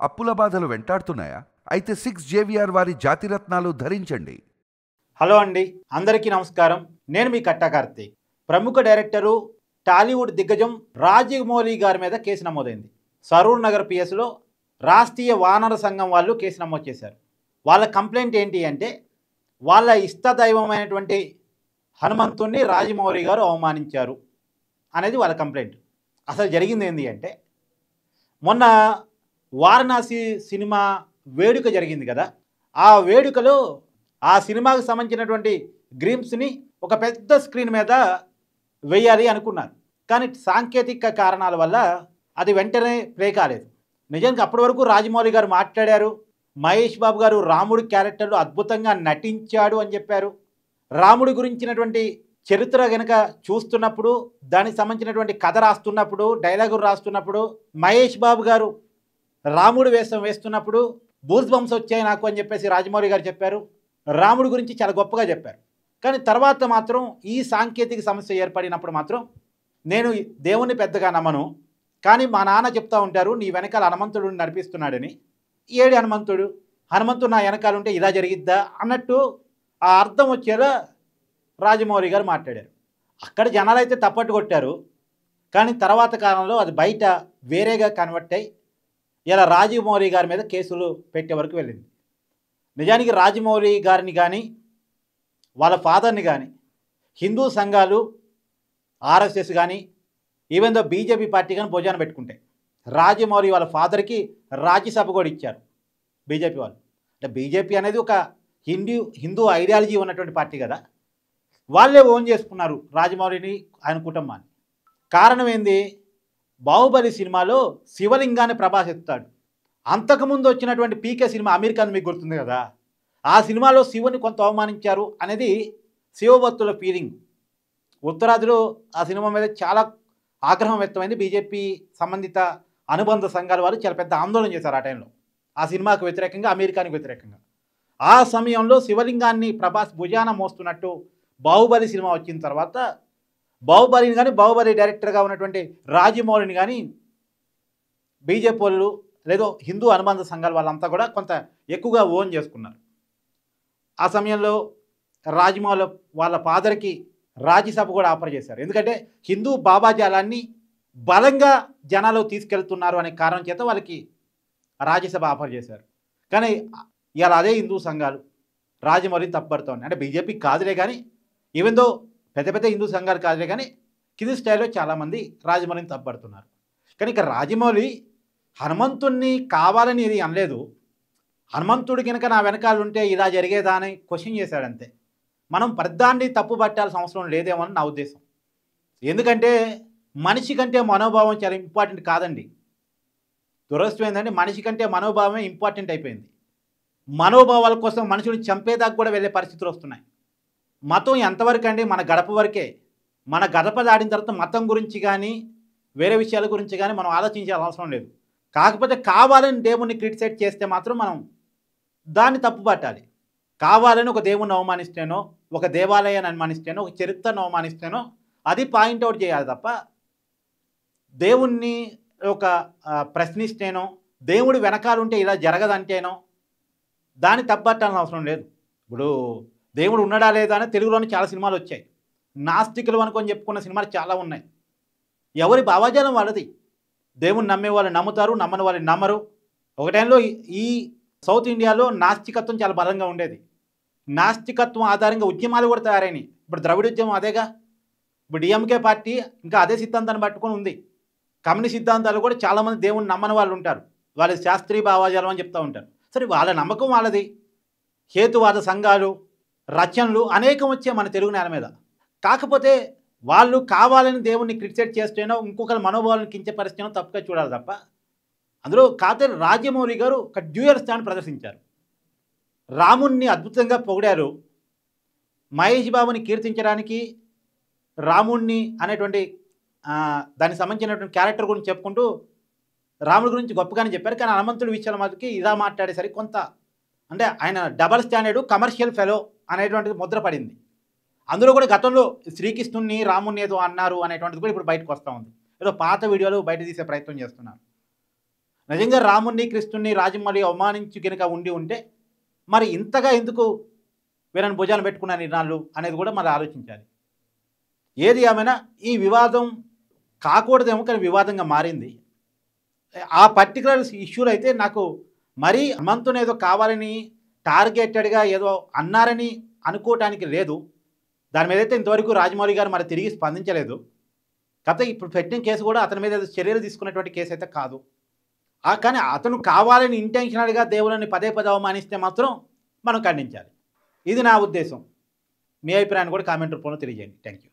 అప్పుల బాధలు వెంటాడుతున్నాయా? అయితే 6 JVR వారి జాతిరత్నాలు ధరించండి. హలో అండి, అందరికీ నమస్కారం. నేను మీ కట్టా కార్తీక్. ప్రముఖ డైరెక్టరు, టాలీవుడ్ దిగ్గజం రాజమౌళి గారి మీద కేసు నమోదైంది. సరూర్ నగర్ పిఎస్లో రాష్ట్రీయ వానర సంఘం వాళ్ళు కేసు నమోదు చేశారు. వాళ్ళ కంప్లైంట్ ఏంటి అంటే, వాళ్ళ ఇష్టదైవమైనటువంటి హనుమంతుణ్ణి రాజమౌళి గారు అవమానించారు అనేది వాళ్ళ కంప్లైంట్. అసలు జరిగింది ఏంటి అంటే, మొన్న వారణాసి సినిమా వేడుక జరిగింది కదా. ఆ వేడుకలో ఆ సినిమాకు సంబంధించినటువంటి గ్లింప్స్ని ఒక పెద్ద స్క్రీన్ మీద వేయాలి అనుకున్నారు. కానీ సాంకేతిక కారణాల వల్ల అది వెంటనే ప్లే కాలేదు. నిజానికి అప్పటి వరకు రాజమౌళి గారు మాట్లాడారు. మహేష్ బాబు గారు రాముడి క్యారెక్టర్లో అద్భుతంగా నటించాడు అని చెప్పారు. రాముడి గురించినటువంటి చరిత్ర గనక చూస్తున్నప్పుడు, దానికి సంబంధించినటువంటి కథ రాస్తున్నప్పుడు, డైలాగులు రాస్తున్నప్పుడు, మహేష్ బాబు గారు రాముడు వేషం వేస్తున్నప్పుడు బూస్ బంప్స్ వచ్చాయి నాకు అని చెప్పేసి రాజమౌళి గారు చెప్పారు. రాముడి గురించి చాలా గొప్పగా చెప్పారు. కానీ తర్వాత మాత్రం ఈ సాంకేతిక సమస్య ఏర్పడినప్పుడు మాత్రం, నేను దేవుణ్ణి పెద్దగా నమ్మను, కానీ మా నాన్న చెప్తా ఉంటారు నీ వెనకాల హనుమంతుడు నడిపిస్తున్నాడని. ఏడు హనుమంతుడు నా వెనకాల ఉంటే ఇలా జరిగిద్దా అన్నట్టు ఆ అర్థం వచ్చేలా రాజమౌళి గారు మాట్లాడారు. అక్కడ జనాలు అయితే తప్పట్టు కొట్టారు. కానీ తర్వాత కాలంలో అది బయట వేరేగా కన్వర్ట్ అయ్యి ఇలా రాజమౌళి గారి మీద కేసులు పెట్టే వరకు వెళ్ళింది. నిజానికి రాజమౌళి గారిని కానీ వాళ్ళ ఫాదర్ని కానీ హిందూ సంఘాలు, ఆర్ఎస్ఎస్ కానీ, ఈవెన్ దో బీజేపీ పార్టీ కానీ భుజాన పెట్టుకుంటాయి. రాజమౌళి వాళ్ళ ఫాదర్కి రాజ్యసభ కూడా ఇచ్చారు బీజేపీ వాళ్ళు. అంటే బీజేపీ అనేది ఒక హిందూ ఐడియాలజీ ఉన్నటువంటి పార్టీ కదా. వాళ్ళే ఓన్ చేసుకున్నారు రాజమౌళిని, ఆయన కుటుంబాన్ని. కారణం ఏంది? బాహుబలి సినిమాలో శివలింగాన్ని ప్రభాస్ ఎత్తాడు. అంతకుముందు వచ్చినటువంటి పీకే సినిమా అమీర్ ఖాన్ మీకు గుర్తుంది కదా. ఆ సినిమాలో శివుని కొంత అవమానించారు అనేది శివభక్తుల ఫీలింగ్. ఉత్తరాదిలో ఆ సినిమా మీద చాలా ఆగ్రహం వ్యక్తమైంది. బీజేపీ సంబంధిత అనుబంధ సంఘాల వారు చాలా పెద్ద ఆందోళన చేశారు ఆ టైంలో, ఆ సినిమాకు వ్యతిరేకంగా, అమీర్ ఖాన్కి వ్యతిరేకంగా. ఆ సమయంలో శివలింగాన్ని ప్రభాస్ భుజాన మోస్తున్నట్టు బాహుబలి సినిమా వచ్చిన తర్వాత బాహుబలిని కానీ, బాహుబలి డైరెక్టర్గా ఉన్నటువంటి రాజమౌళిని కానీ బీజేపీ వాళ్ళు లేదో హిందూ అనుబంధ సంఘాల వాళ్ళంతా కూడా కొంత ఎక్కువగా ఓన్ చేసుకున్నారు. ఆ సమయంలో రాజమౌళి వాళ్ళ ఫాదర్కి రాజ్యసభ కూడా ఆఫర్ చేశారు. ఎందుకంటే హిందూ భావజాలాన్ని బలంగా జనాలు తీసుకెళ్తున్నారు అనే కారణం చేత వాళ్ళకి రాజ్యసభ ఆఫర్ చేశారు. కానీ ఇవాళ అదే హిందూ సంఘాలు రాజమౌళిని తప్పుపడుతూ ఉన్నాయి. అంటే బీజేపీ కాదులే కానీ, ఈవెన్ దో పెద్ద పెద్ద హిందూ సంఘాలు కాదులే కానీ, కింది స్థాయిలో చాలామంది రాజమౌళిని తప్పుపడుతున్నారు. కానీ ఇక్కడ రాజమౌళి హనుమంతుణ్ణి కావాలని ఇది అనలేదు. హనుమంతుడు కనుక నా వెనకాల ఉంటే ఇలా జరిగేదా అని క్వశ్చన్ చేశాడంతే. మనం ప్రధాన్ని తప్పు పట్టాల్సిన అవసరం లేదేమో అని నా ఉద్దేశం. ఎందుకంటే మనిషి కంటే మనోభావం చాలా ఇంపార్టెంట్ కాదండి. దురదృష్టం ఏంటంటే మనిషి కంటే మనోభావమే ఇంపార్టెంట్ అయిపోయింది. మనోభావాల కోసం మనుషుని చంపేదాకా కూడా వెళ్ళే పరిస్థితులు వస్తున్నాయి. మతం ఎంతవరకు అండి? మన గడప వరకే. మన గడప దాడిన తర్వాత మతం గురించి కానీ, వేరే విషయాల గురించి కానీ మనం ఆలోచించాల్సిన అవసరం లేదు. కాకపోతే కావాలని దేవుణ్ణి క్రిటిసైజ్ చేస్తే మాత్రం మనం దాన్ని తప్పు పట్టాలి. కావాలని ఒక దేవుణ్ణి అవమానిస్తేనో, ఒక దేవాలయాన్ని అవమానిస్తేనో, ఒక చరిత్రను అవమానిస్తేనో అది పాయింట్అవుట్ చేయాలి తప్ప, దేవుణ్ణి ఒక ప్రశ్నిస్తేనో, దేవుడు వెనకాలంటే ఇలా జరగదంటేనో దాన్ని తప్పట్టాల్సిన అవసరం లేదు. ఇప్పుడు దేవుడు ఉన్నాడా లేదా అని తెలుగులోని చాలా సినిమాలు వచ్చాయి. నాస్తికులు అనుకొని చెప్పుకున్న సినిమాలు చాలా ఉన్నాయి. ఎవరి భావజాలం వాళ్ళది. దేవుణ్ణి నమ్మే వాళ్ళు నమ్ముతారు, నమ్మని వాళ్ళు నమ్మరు. ఒక టైంలో ఈ సౌత్ ఇండియాలో నాస్తికత్వం చాలా బలంగా ఉండేది. నాస్తికత్వం ఆధారంగా ఉద్యమాలు కూడా తయారైనాయి. ఇప్పుడు ద్రవిడ ఉద్యమం అదేగా. ఇప్పుడు డిఎంకే పార్టీ ఇంకా అదే సిద్ధాంతాన్ని పట్టుకొని ఉంది. కమ్యూనిస్ట్ సిద్ధాంతాలు కూడా చాలామంది దేవుణ్ణి నమ్మని వాళ్ళు ఉంటారు. వాళ్ళ శాస్త్రీయ భావజాలం అని చెప్తూ ఉంటారు. సరే, వాళ్ళ నమ్మకం వాళ్ళది. హేతువాద సంఘాలు, రచనలు అనేకం వచ్చాయి మన తెలుగు నేల మీద. కాకపోతే వాళ్ళు కావాలని దేవుణ్ణి క్రిటిసైజ్ చేస్తేనో, ఇంకొకరి మనోభావాలను కించపరిస్తేనో తప్పుగా చూడాలి తప్ప, అందులో కాకపోతే రాజమౌళి గారు ఒక డ్యూయల్ స్టాండ్ ప్రదర్శించారు. రాముణ్ణి అద్భుతంగా పొగిడారు. మహేష్ బాబుని కీర్తించడానికి రాముణ్ణి అనేటువంటి దానికి సంబంధించినటువంటి క్యారెక్టర్ గురించి చెప్పుకుంటూ రాముడి గురించి గొప్పగానే చెప్పారు. కానీ హనుమంతుడి విషయాల మధ్యకి ఇలా మాట్లాడేసరికి కొంత అంటే ఆయన డబల్ స్టాండర్డు, కమర్షియల్ ఫెలో అనేటువంటిది ముద్ర పడింది. అందులో కూడా గతంలో శ్రీకృష్ణుణ్ణి, రాముణ్ణి ఏదో అన్నారు అనేటువంటిది కూడా ఇప్పుడు బయటకు వస్తూ ఉంది. ఏదో పాత వీడియోలు బయట తీసే ప్రయత్నం చేస్తున్నారు. నిజంగా రాముణ్ణి కృష్ణుణ్ణి రాజమౌళి అవమానించి కనుక ఉంటే మరి ఇంతగా ఎందుకు వీళ్ళని భుజాలు పెట్టుకున్నాను ఇన్నాళ్ళు అనేది కూడా మరి ఆలోచించాలి. ఏది ఏమైనా ఈ వివాదం కాకూడదేమో కానీ వివాదంగా మారింది. ఆ పర్టికులర్ ఇష్యూలో అయితే నాకు మరీ హనుమంతుని ఏదో కావాలని టార్గెటెడ్గా ఏదో అన్నారని అనుకోవటానికి లేదు. దాని మీద అయితే ఇంతవరకు రాజమౌళి గారు మరి తిరిగి స్పందించలేదు. కాకపోతే ఇప్పుడు పెట్టిన కేసు కూడా అతని మీద చర్యలు తీసుకున్నటువంటి కేసు అయితే కాదు. కానీ అతను కావాలని ఇంటెన్షనల్గా దేవులని పదే పదే అవమానిస్తే మాత్రం మనం ఖండించాలి. ఇది నా ఉద్దేశం. మీ అభిప్రాయాన్ని కూడా కామెంట్ రూపంలో తెలియజేయండి. Thank you.